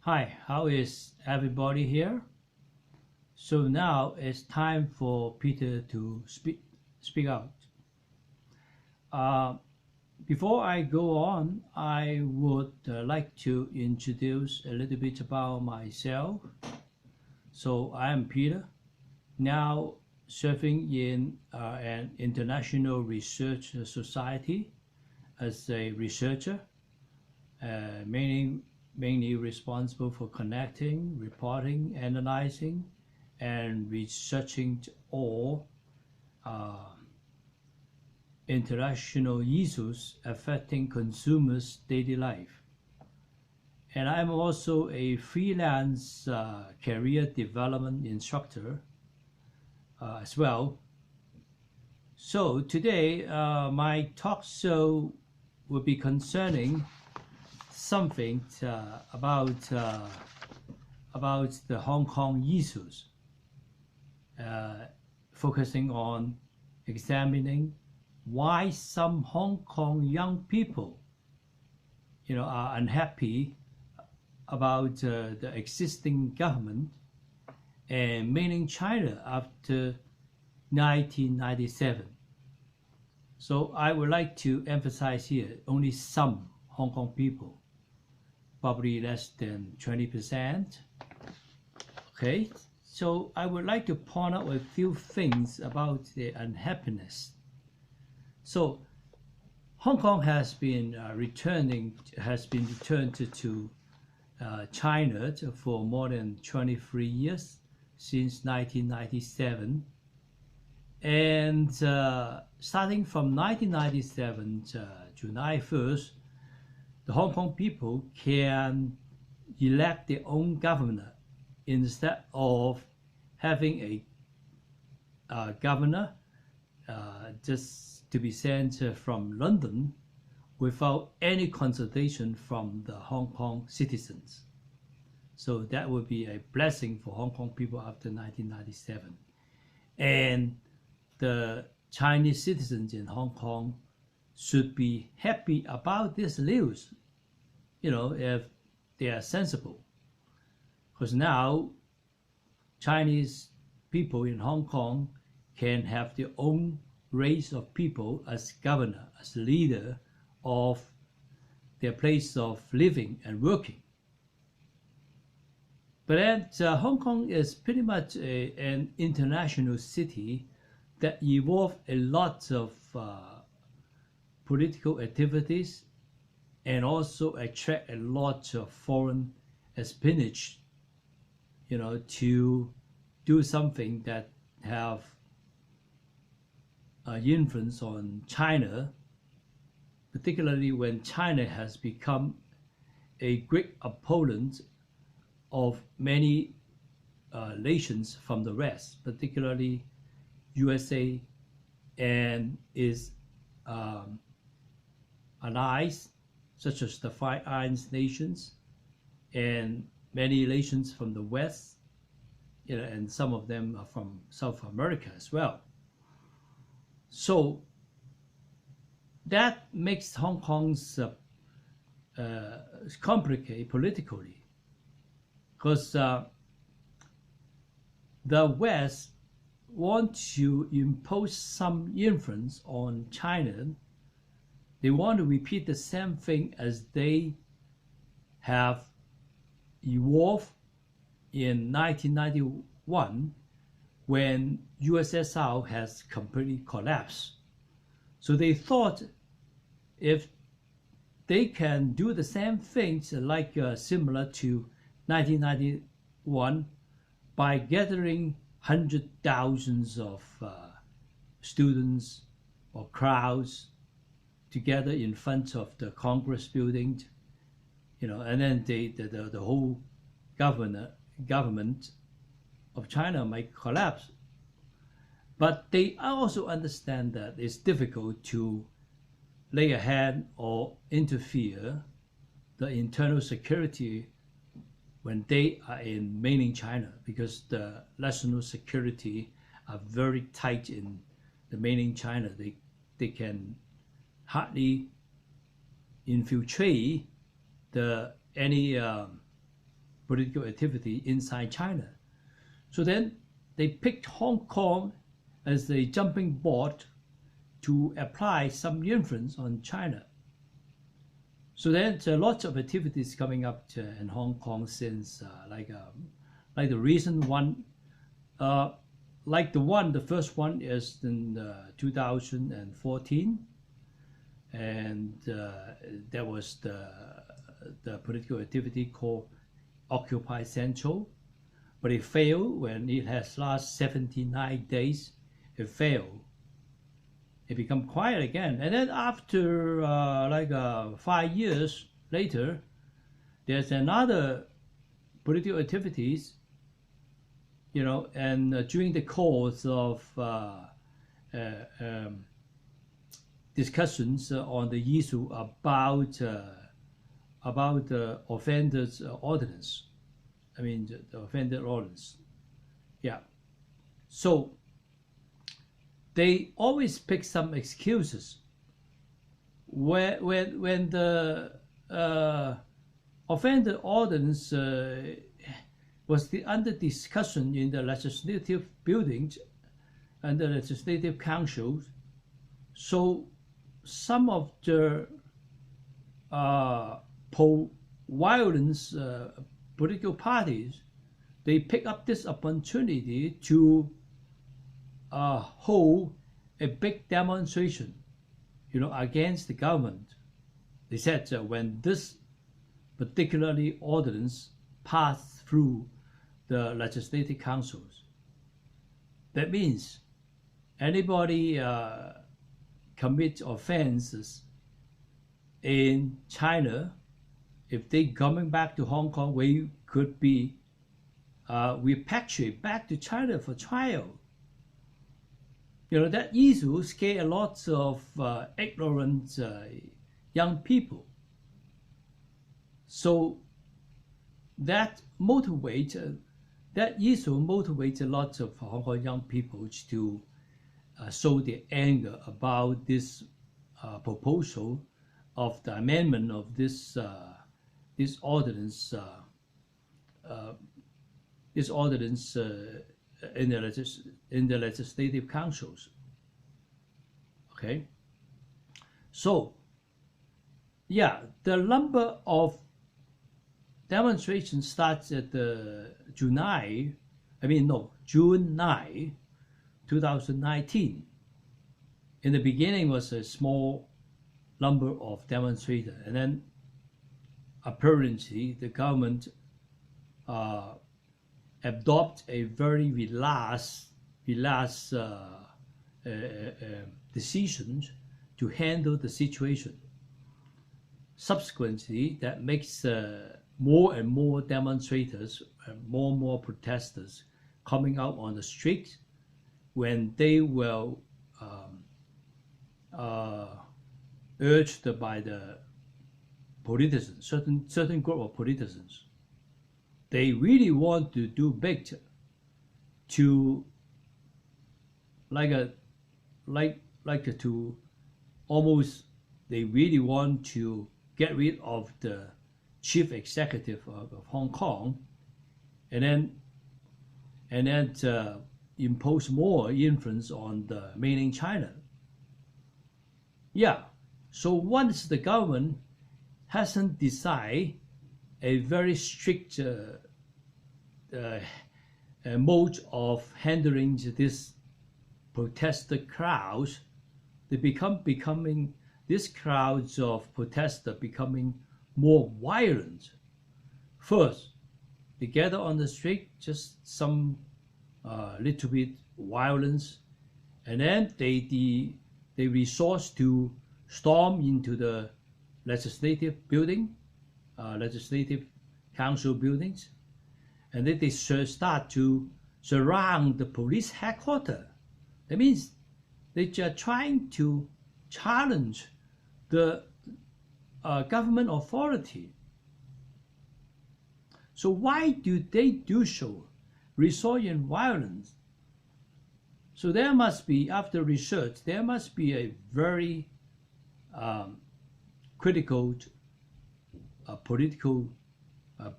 Hi, how is everybody here? So now it's time for Peter to speak out. Before I go on, I would like to introduce a little bit about myself. So I am Peter, now serving in an international research society as a researcher, mainly responsible for connecting, reporting, analyzing, and researching all international issues affecting consumers' daily life. And I'm also a freelance career development instructor as well. So today my talk show will be concerning something about the Hong Kong issues, focusing on examining why some Hong Kong young people, are unhappy about the existing government and mainland China after 1997. So I would like to emphasize here only some Hong Kong people, probably less than 20%. Okay, so I would like to point out a few things about the unhappiness. So Hong Kong has been returned to China for more than 23 years, since 1997. And starting from 1997, July 1st, the Hong Kong people can elect their own governor instead of having a governor just to be sent from London without any consultation from the Hong Kong citizens. So that would be a blessing for Hong Kong people after 1997. And the Chinese citizens in Hong Kong should be happy about this news, if they are sensible. Because now Chinese people in Hong Kong can have their own race of people as governor, as leader of their place of living and working. But then Hong Kong is pretty much an international city that involves a lot of political activities and also attract a lot of foreign espionage, to do something that have influence on China, particularly when China has become a great opponent of many nations from the West, particularly USA and its allies, such as the Five Eyes nations and many nations from the West, and some of them are from South America as well. So that makes Hong Kong's complicated politically, because the West want to impose some influence on China. They want to repeat the same thing as they have evolved in 1991 when USSR has completely collapsed. So they thought if they can do the same things like similar to 1991 by gathering hundreds of thousands of students or crowds together in front of the Congress building, and then the whole government of China might collapse. But they also understand that it's difficult to lay a hand or interfere the internal security when they are in mainland China, because the national security are very tight in the mainland China. They can hardly infiltrate any political activity inside China. So then they picked Hong Kong as a jumping board to apply some influence on China. So then there are lots of activities coming up in Hong Kong since like the recent one, the first one is in 2014, and there was the political activity called Occupy Central, but it failed when it has last 79 days. It failed. It became quiet again, and then after 5 years later, there's another political activities, you know, and during the course of discussions on the issue about the offenders ordinance. I mean the offender ordinance. Yeah. So they always pick some excuses. When the offender ordinance was under discussion in the legislative buildings and the legislative councils, so some of the pro-violence political parties, they pick up this opportunity to hold a big demonstration, you know, against the government. They said when this particularly ordinance passed through the legislative councils, that means anybody commit offenses in China, if they coming back to Hong Kong, we could be repatriated back to China for trial. You know, that issue scared a lot of ignorant young people. So that issue motivates a lot of Hong Kong young people to show their anger about this proposal of the amendment of this ordinance. This ordinance in the legislative councils. Okay. So yeah, the number of demonstrations starts at June 9, 2019. In the beginning was a small number of demonstrators, and then apparently the government adopt a very relaxed decision to handle the situation. Subsequently, that makes more and more demonstrators, more and more protesters coming out on the street when they were urged by the politicians, certain group of politicians. They really want to do big to they really want to get rid of the chief executive of Hong Kong, and then impose more influence on the mainland China. Yeah, so once the government hasn't decided a very strict mode of handling this protester crowds, these crowds of protesters becoming more violent. First, they gather on the street, just some little bit violence, and then they resort to storm into the legislative building, legislative council buildings, and then they start to surround the police headquarters. That means they are trying to challenge the government authority. So why do they do so? Resort in violence. So there must be, after research, there must be a very critical political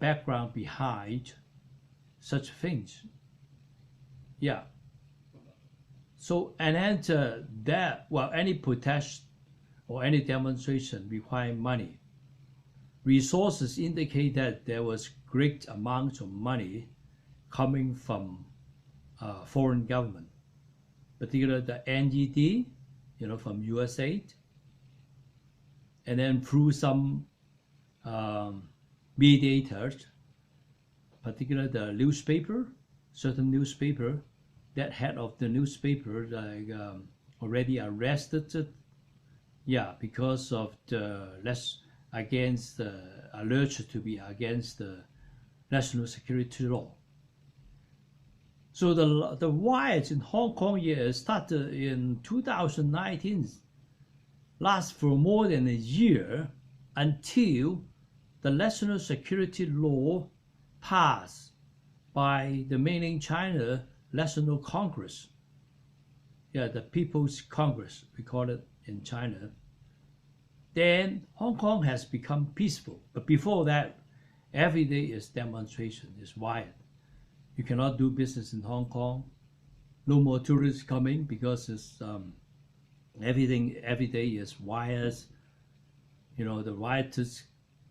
background behind such things. Yeah. So, and then any protest or any demonstration require money. Resources indicate that there was great amounts of money coming from foreign government, particularly the NGD, from USA, and then through some mediators, particularly the newspaper, certain newspaper, that head of the newspaper already arrested, because of the alleged to be against the national security law. So the riots in Hong Kong started in 2019, last for more than a year until the national security law passed by the mainland China National Congress. The People's Congress, we call it in China. Then Hong Kong has become peaceful. But before that, every day is demonstration, is riot. You cannot do business in Hong Kong. No more tourists coming because it's everything every day is riots. The rioters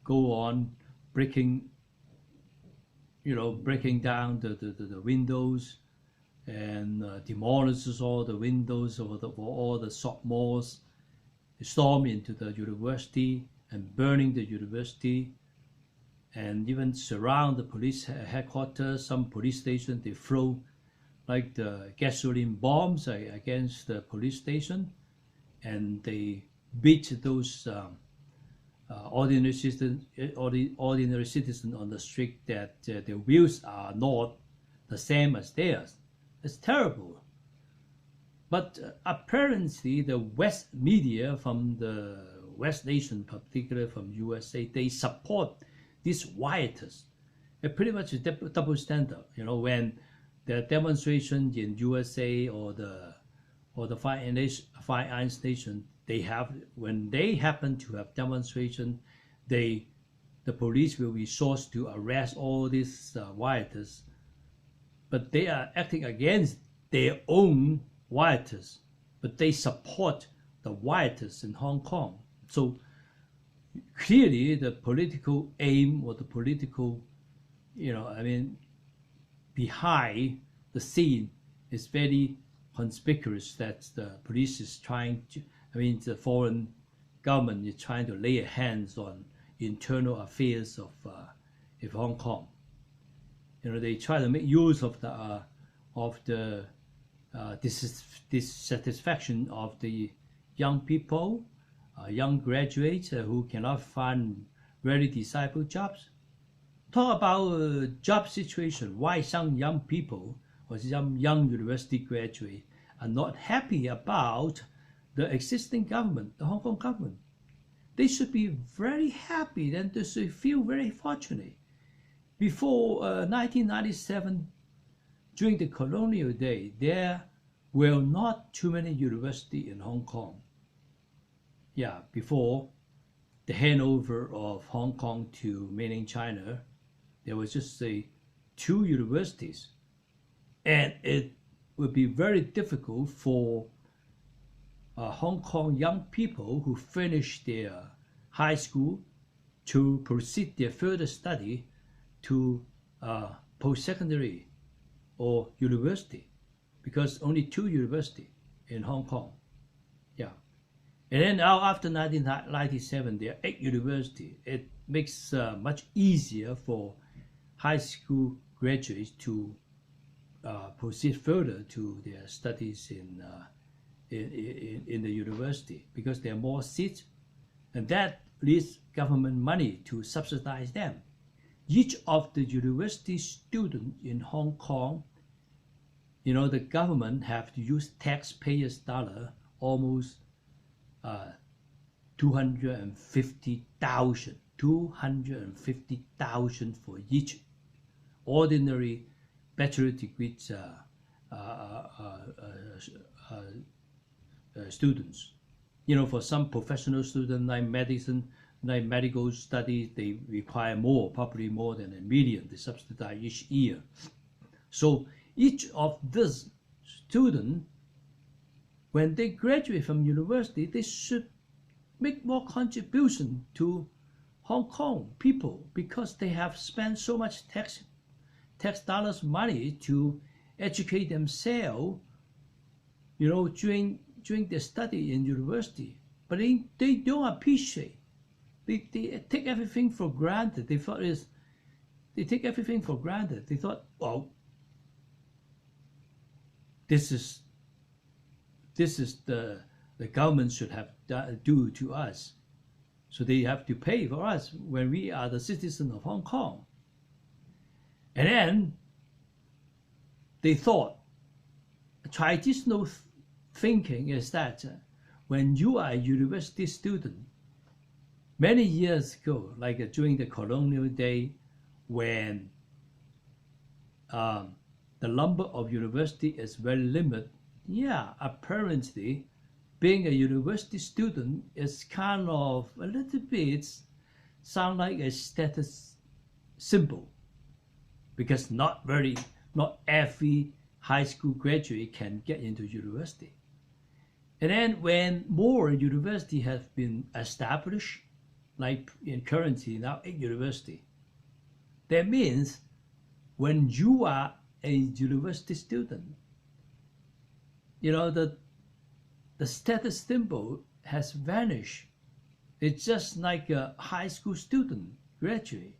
go on breaking down the windows and demolishes all the windows of all the shop malls, storm into the university and burning the university, and even surround the police headquarters. Some police stations, they throw like the gasoline bombs against the police station, and they beat those ordinary citizens on the street that their wheels are not the same as theirs. It's terrible. But apparently the West media from the West nation, particularly from USA, they support these rioters. It's pretty much a double standard. When the demonstration in USA or the Five Islands nation, when they happen to have demonstration, the police will resort to arrest all these rioters, but they are acting against their own rioters, but they support the rioters in Hong Kong. So clearly the political aim or the political, behind the scene is very conspicuous, that the police is trying to, the foreign government is trying to lay hands on internal affairs of Hong Kong. They try to make use of the dissatisfaction of the young people, young graduates who cannot find very desirable jobs. Talk about job situation, why some young people or some young university graduates are not happy about the existing government, the Hong Kong government. They should be very happy, and they should feel very fortunate. Before 1997, during the colonial day, there were not too many universities in Hong Kong. Before the handover of Hong Kong to mainland China, there was just 2 universities. And it would be very difficult for Hong Kong young people who finish their high school to proceed their further study to post-secondary or university, because only 2 universities in Hong Kong. And then now after 1997, there are 8 universities. It makes much easier for high school graduates to proceed further to their studies in the university, because there are more seats, and that leaves government money to subsidize them. Each of the university students in Hong Kong, the government have to use taxpayers' dollar, almost 250,000 for each ordinary bachelor degree students. For some professional students like medicine like medical studies, they require more, probably more than $1 million they subsidize each year. So each of these students, when they graduate from university, they should make more contribution to Hong Kong people because they have spent so much tax dollars money to educate themselves, during their study in university. But they don't appreciate. They take everything for granted. They take everything for granted. They thought, well, this is the government should have do to us. So they have to pay for us when we are the citizens of Hong Kong. And then they thought, traditional thinking is that when you are a university student, many years ago, like during the colonial day, when the number of university is very limited, apparently being a university student is kind of a little bit sound like a status symbol, because not every high school graduate can get into university. And then when more university have been established, like in currently now 8 university, that means when you are a university student, the status symbol has vanished. It's just like a high school student graduate,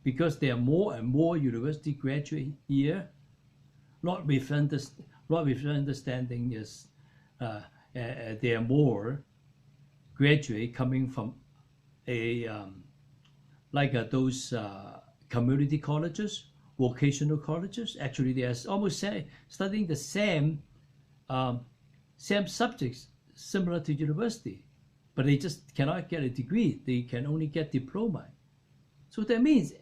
because there are more and more university graduate here, not with understanding is there are more graduate coming from those community colleges, vocational colleges. Actually, they are almost studying the same subjects similar to university, but they just cannot get a degree. They can only get diploma. So that means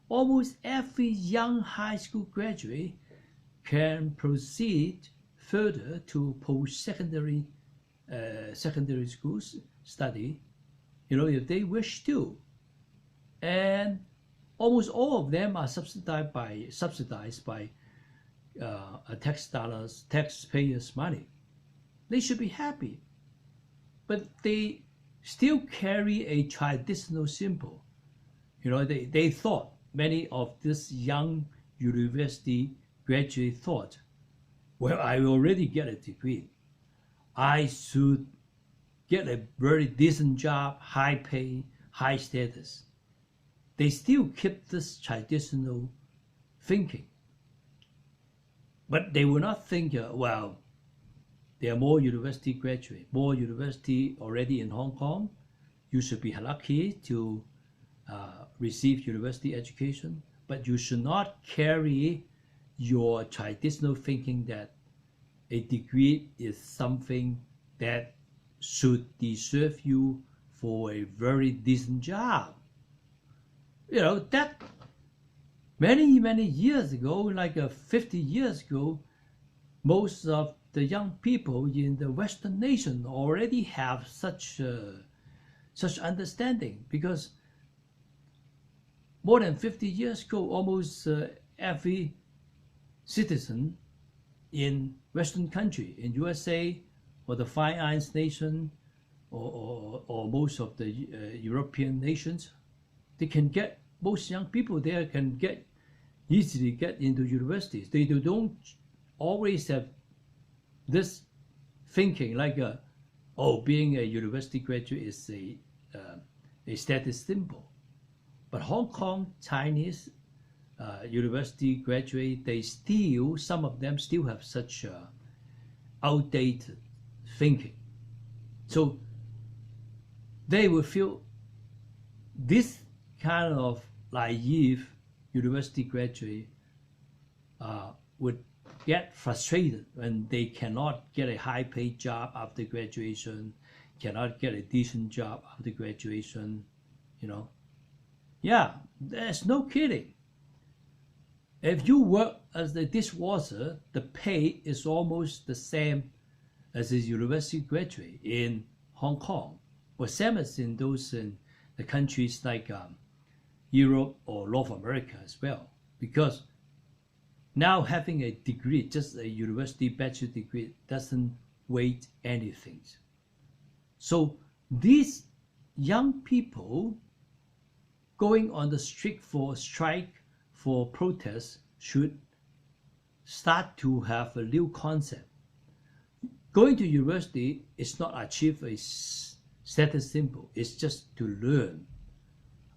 almost every young high school graduate can proceed further to post-secondary secondary schools study, if they wish to. And almost all of them are subsidized by taxpayers' money. They should be happy, but they still carry a traditional symbol. They thought, many of this young university graduate thought, well, I already get a degree. I should get a very decent job, high pay, high status. They still keep this traditional thinking. But they will not think, well, there are more university graduates, more university already in Hong Kong. You should be lucky to receive university education, but you should not carry your traditional thinking that a degree is something that should deserve you for a very decent job. That many years ago, like 50 years ago, most of the young people in the Western nation already have such understanding, because more than 50 years ago, almost every citizen in Western country, in USA or the Five Eyes nation, or most of the European nations, most young people there can easily get into universities. They don't always have this thinking like being a university graduate is a status symbol. But Hong Kong Chinese university graduate, some of them still have such outdated thinking. So they will feel this kind of naive university graduate would get frustrated when they cannot get a high-paid job after graduation, cannot get a decent job after graduation, Yeah, there's no kidding. If you work as a dishwasher, the pay is almost the same as a university graduate in Hong Kong, or same as in those in the countries like Europe or North America as well, because now having a degree, just a university bachelor degree, doesn't weigh anything. So these young people going on the strike for protest should start to have a new concept. Going to university is not achieve a status symbol, it's just to learn.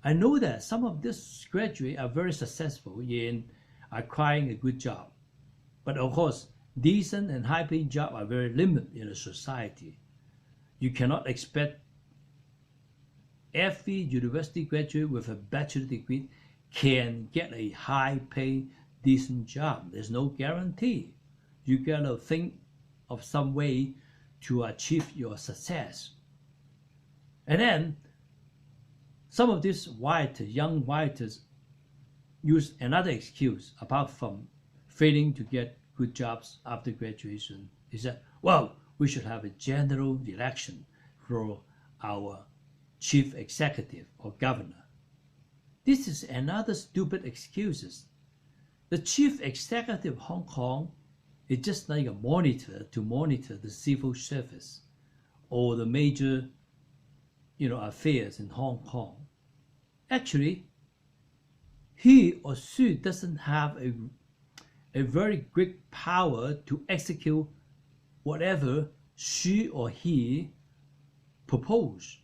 I know that some of these graduates are very successful in acquiring a good job, but of course decent and high-paying jobs are very limited in a society. You cannot expect every university graduate with a bachelor degree can get a high-paid, decent job. There's no guarantee. You gotta think of some way to achieve your success. And then some of these young writers use another excuse apart from failing to get good jobs after graduation, is that, well, we should have a general election for our chief executive or governor. This is another stupid excuse. The chief executive of Hong Kong is just like a monitor to monitor the civil service or the major affairs in Hong Kong. Actually, he or she doesn't have a very great power to execute whatever she or he propose.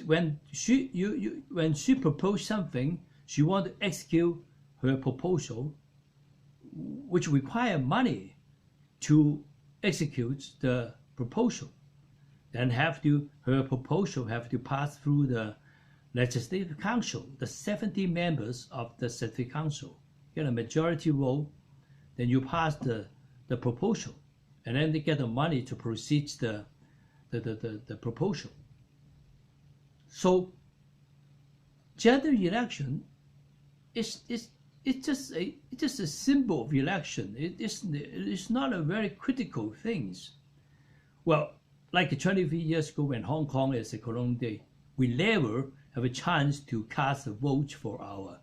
When she proposes something, she wants to execute her proposal, which require money to execute the proposal. Then her proposal have to pass through the Legislative Council, the 70 members of the Legislative Council. Get a majority vote, then you pass the proposal, and then they get the money to proceed the proposal. So general election is just a symbol of election. It's not a very critical thing. Well, like 23 years ago when Hong Kong is a colonial day, we never have a chance to cast a vote for our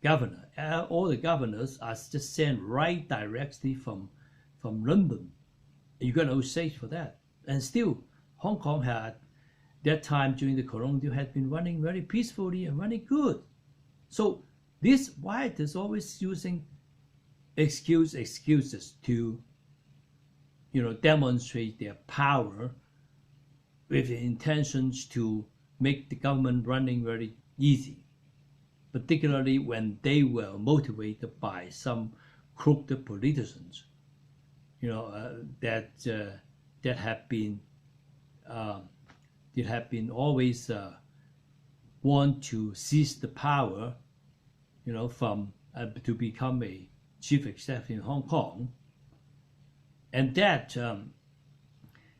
governor. All the governors are just sent right directly from London. You got no say for that. And still, Hong Kong had, that time during the colonial, had been running very peacefully and running good. So these writers always using excuses to demonstrate their power with the intentions to make the government running very easy, particularly when they were motivated by some crooked politicians, that have been always want to seize the power, from to become a chief executive in Hong Kong, and that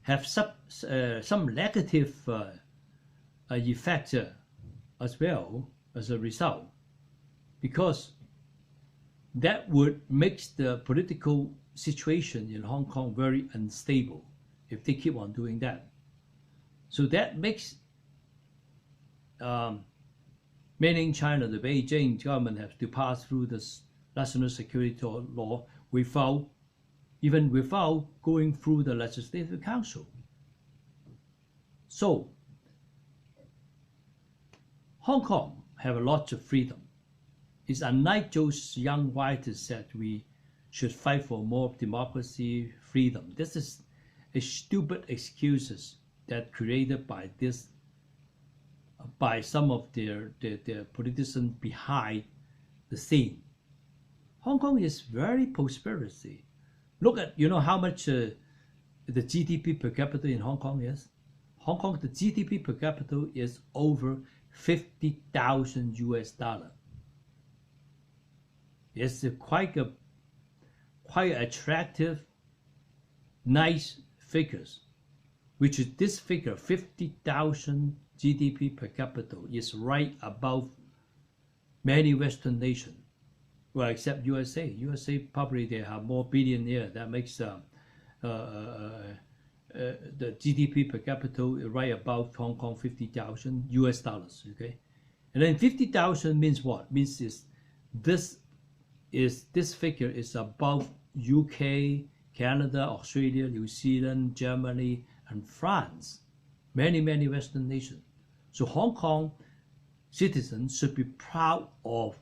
have some negative effect as well as a result, because that would make the political situation in Hong Kong very unstable if they keep on doing that. So that makes mainland China, the Beijing government, has to pass through this national security law without going through the Legislative Council. So Hong Kong have a lot of freedom. It's unlike those young writers that we should fight for more democracy, freedom. This is a stupid excuses that created by some of their politicians behind the scene. Hong Kong is very prosperity. Look at how much the GDP per capita in Hong Kong is. Hong Kong, the GDP per capita is over $50,000 US. It's quite attractive, nice figures, which is this figure, 50,000 GDP per capita, is right above many Western nations. Well, except USA. USA probably they have more billionaires. That makes the GDP per capita right about Hong Kong 50,000 US dollars. Okay, and then 50,000 means what? Means this figure is above UK, Canada, Australia, New Zealand, Germany, and France, many Western nations. So Hong Kong citizens should be proud of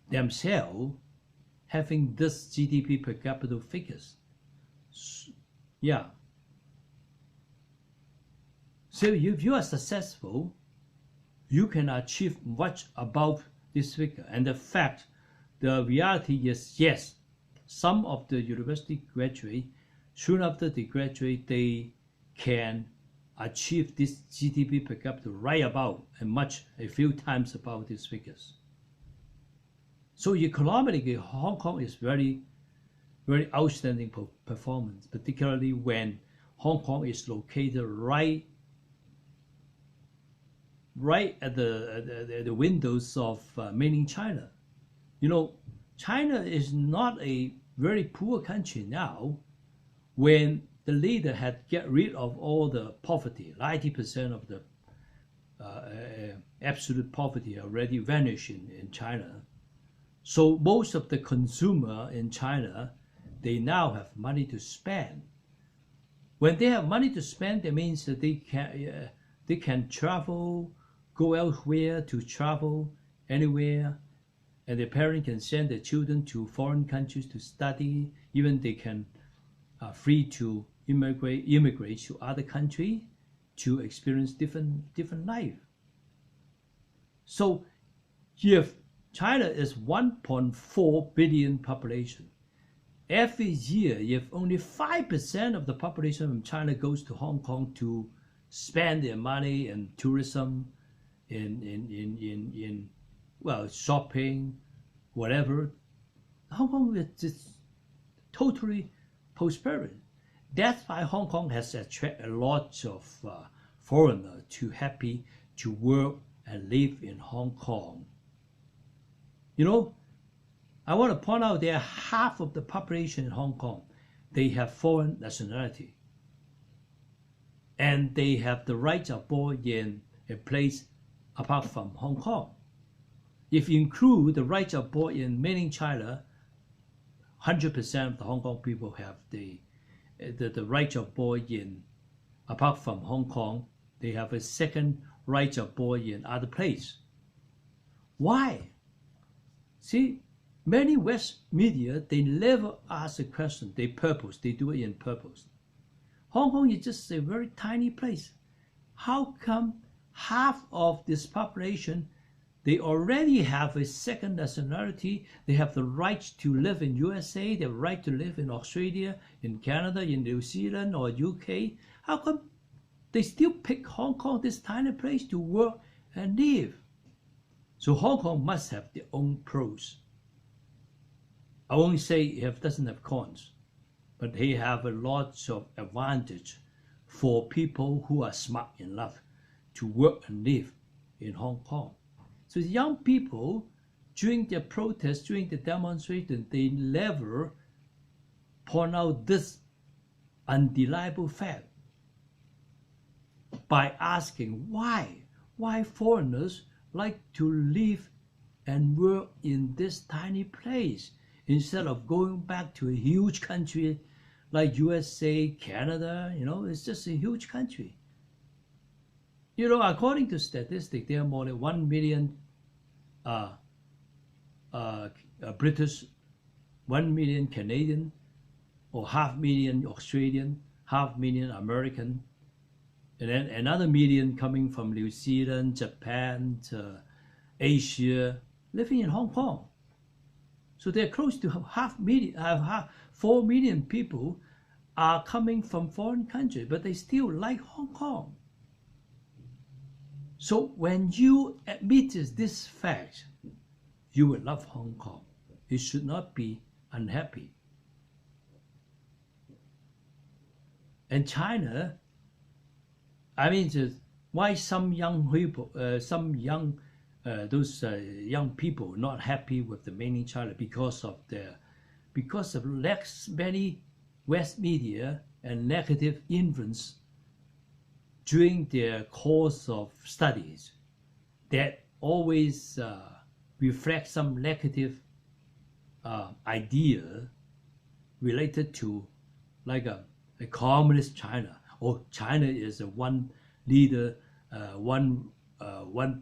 themselves having this GDP per capita figures. Yeah. So if you are successful, you can achieve much above this figure. And the reality is, yes, some of the university graduates, soon after they graduate, they can achieve this GDP per capita right about a few times above these figures. So economically, Hong Kong is very outstanding performance, particularly when Hong Kong is located right at the windows of mainland China. You know, China is not a very poor country now. When the leader had get rid of all the poverty, 90% of the absolute poverty already vanished in China. So most of the consumer in China, they now have money to spend. When they have money to spend, that means that they can travel, go elsewhere to travel anywhere, and their parents can send their children to foreign countries to study. Even they can free to immigrate to other countries to experience different life. So if China is 1.4 billion population, every year if only 5% of the population of China goes to Hong Kong to spend their money in tourism, in shopping, whatever, Hong Kong is just totally prosperous. That's why Hong Kong has attracted a lot of foreigners happy to work and live in Hong Kong. You know, I want to point out that half of the population in Hong Kong, they have foreign nationality. And they have the right of born in a place apart from Hong Kong. If you include the right of born in mainland China, 100% of the Hong Kong people have the right of born in, apart from Hong Kong, they have a second right of born in other place. Why? See, many West media, they never ask a question. They do it in purpose. Hong Kong is just a very tiny place. How come half of this population, they already have a second nationality? They have the right to live in USA, they have the right to live in Australia, in Canada, in New Zealand, or UK. How come they still pick Hong Kong, this tiny place, to work and live? So Hong Kong must have their own pros. I won't say it doesn't have cons, but they have a lot of advantage for people who are smart enough to work and live in Hong Kong. So the young people, during their protests, during the demonstration, they never point out this undeniable fact by asking why foreigners like to live and work in this tiny place instead of going back to a huge country like USA, Canada. You know, it's just a huge country. You know, according to statistics, there are more than 1 million British, 1 million Canadian, or 500,000 Australian, 500,000 American, and then another million coming from New Zealand, Japan, Asia, living in Hong Kong. So they're close to 4 million people are coming from foreign countries, but they still like Hong Kong. So when you admit this fact, you will love Hong Kong. You should not be unhappy. And China, I mean, why some young people, young people not happy with the mainland China because of many West media and negative influence during their course of studies that always reflect some negative idea related to like a communist China, or China is a one leader, one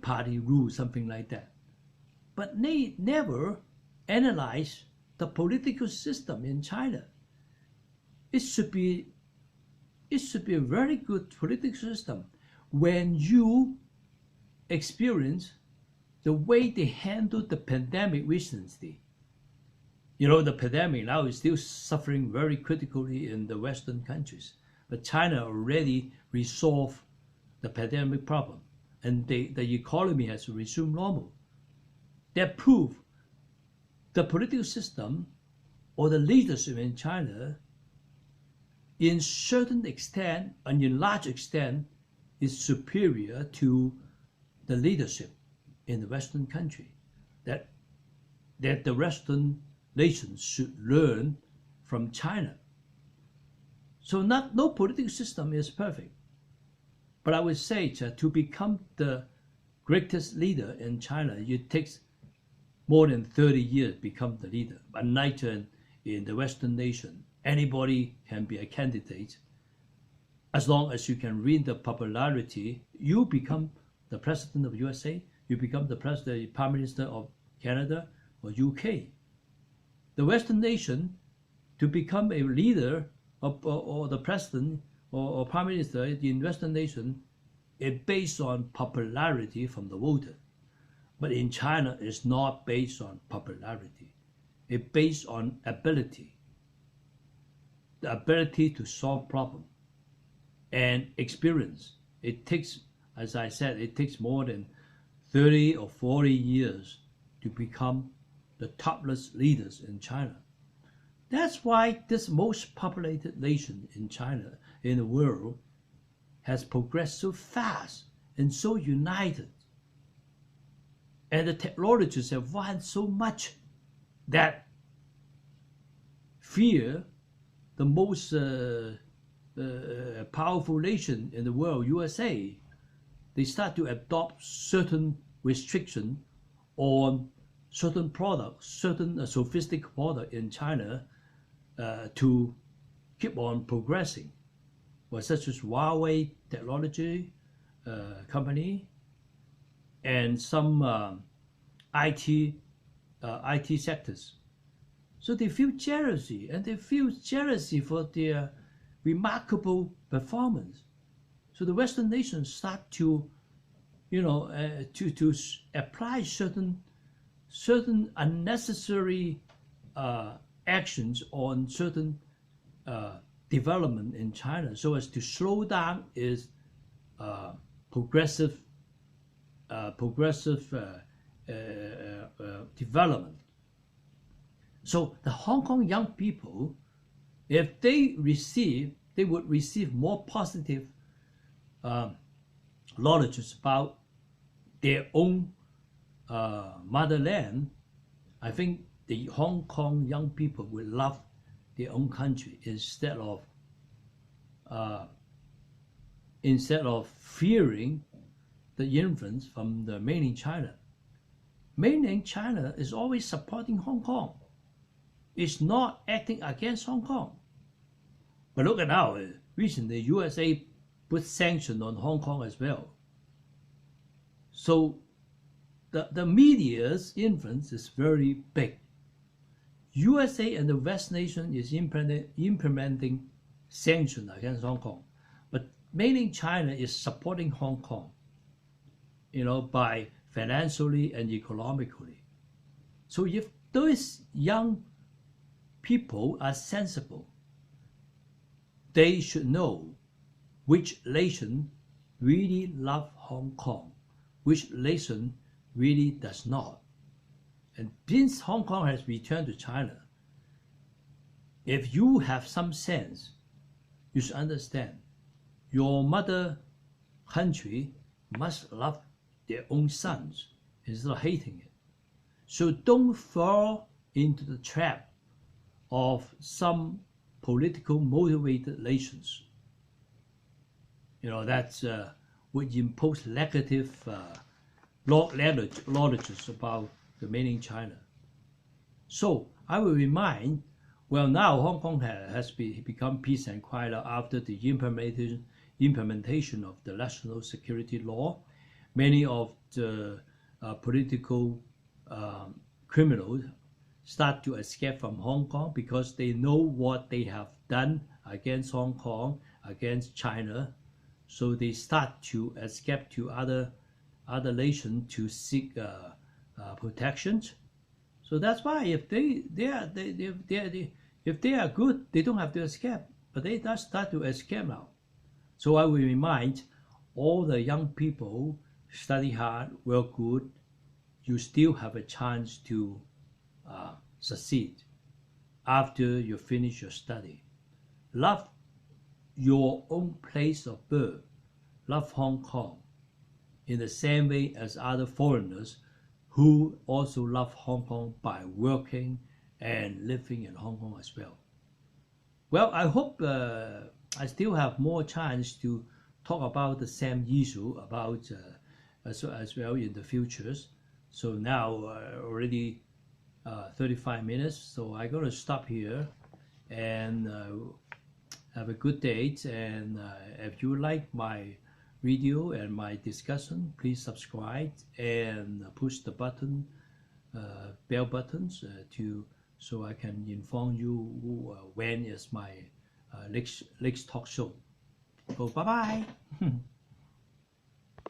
party rule, something like that. But they never analyze the political system in China. It should be a very good political system when you experience the way they handled the pandemic recently. You know, the pandemic now is still suffering very critically in the Western countries, but China already resolved the pandemic problem, and the economy has resumed normal. That proves the political system or the leadership in China, in certain extent and in large extent, is superior to the leadership in the Western country. That the Western nations should learn from China. So no political system is perfect. But I would say to become the greatest leader in China, it takes more than 30 years to become the leader. Unlike in the Western nation, anybody can be a candidate. As long as you can win the popularity, you become the president of USA, you become the prime minister of Canada or UK. The Western nation, to become a leader or the president or prime minister in Western nation, is based on popularity from the voter. But in China, it's not based on popularity. It's based on ability. The ability to solve problems and experience. It takes, as I said, it takes more than 30 or 40 years to become the topless leaders in China. That's why this most populated nation in China, in the world, has progressed so fast and so united. And the technologies have advanced so much that fear, the most powerful nation in the world, USA, they start to adopt certain restrictions on certain products, certain sophisticated products in China to keep on progressing. Well, such as Huawei technology company and some IT sectors. So they feel jealousy, and they feel jealousy for their remarkable performance. So the Western nations start to, to apply certain unnecessary actions on certain development in China, so as to slow down its progressive development. So the Hong Kong young people, if they would receive more positive knowledge about their own motherland, I think the Hong Kong young people will love their own country instead of fearing the influence from the mainland China. Mainland China is always supporting Hong Kong. It's not acting against Hong Kong. But look at now, recently USA put sanctions on Hong Kong as well. So the media's influence is very big. USA and the West nation is implementing sanctions against Hong Kong, but mainland China is supporting Hong Kong, by financially and economically. So if those young people are sensible, they should know which nation really love Hong Kong, which nation really does not. And since Hong Kong has returned to China, if you have some sense, you should understand your mother country must love their own sons instead of hating it. So don't fall into the trap of some political motivated nations. You know, that would impose negative knowledges about the mainland China. So I will remind, well, now Hong Kong has become peace and quiet after the implementation of the national security law. Many of the political criminals start to escape from Hong Kong because they know what they have done against Hong Kong, against China. So they start to escape to other nations to seek protection. So that's why if they are good, they don't have to escape. But they does start to escape now. So I will remind all the young people, study hard, work good. You still have a chance to succeed after you finish your study. Love your own place of birth. Love Hong Kong in the same way as other foreigners who also love Hong Kong by working and living in Hong Kong as well. Well, I hope I still have more chance to talk about the same issue about as well in the futures. So now already 35 minutes, so I'm going to stop here and have a good day. And if you like my video and my discussion, please subscribe and push the button, bell buttons so I can inform you when is my next talk show. So bye bye.